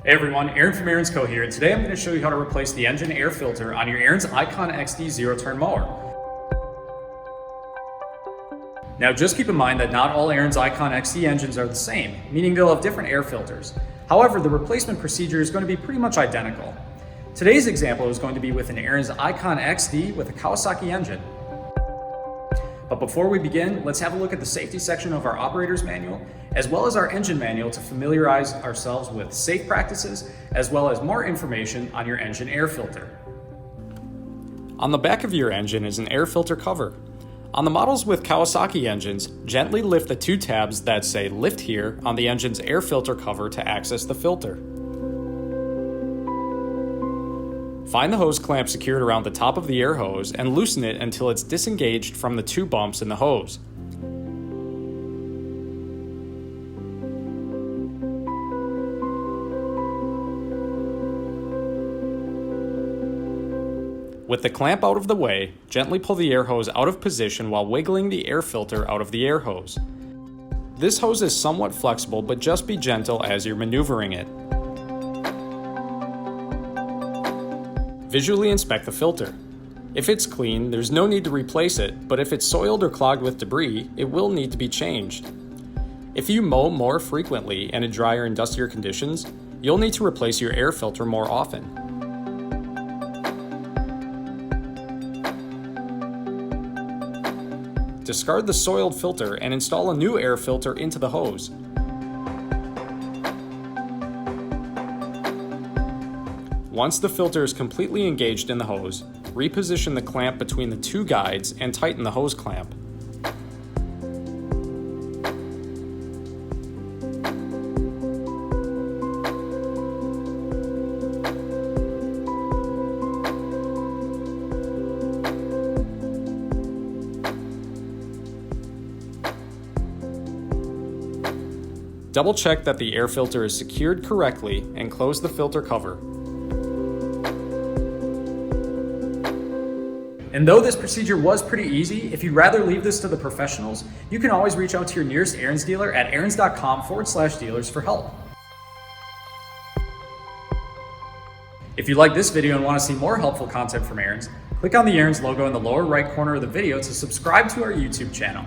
Hey everyone, Aaron from Ariens IKON here, and today I'm going to show you how to replace the engine air filter on your Ariens IKON XD zero-turn mower. Now just keep in mind that not all Ariens IKON XD engines are the same, meaning they'll have different air filters. However, the replacement procedure is going to be pretty much identical. Today's example is going to be with an Ariens IKON XD with a Kawasaki engine. But before we begin, let's have a look at the safety section of our operator's manual, as well as our engine manual to familiarize ourselves with safe practices, as well as more information on your engine air filter. On the back of your engine is an air filter cover. On the models with Kawasaki engines, gently lift the two tabs that say "Lift Here" on the engine's air filter cover to access the filter. Find the hose clamp secured around the top of the air hose and loosen it until it's disengaged from the two bumps in the hose. With the clamp out of the way, gently pull the air hose out of position while wiggling the air filter out of the air hose. This hose is somewhat flexible, but just be gentle as you're maneuvering it. Visually inspect the filter. If it's clean, there's no need to replace it, but if it's soiled or clogged with debris, it will need to be changed. If you mow more frequently and in drier and dustier conditions, you'll need to replace your air filter more often. Discard the soiled filter and install a new air filter into the hose. Once the filter is completely engaged in the hose, reposition the clamp between the two guides and tighten the hose clamp. Double check that the air filter is secured correctly and close the filter cover. And though this procedure was pretty easy, if you'd rather leave this to the professionals, you can always reach out to your nearest Ariens dealer at ariens.com/dealers for help. If you like this video and want to see more helpful content from Ariens, click on the Ariens logo in the lower right corner of the video to subscribe to our YouTube channel.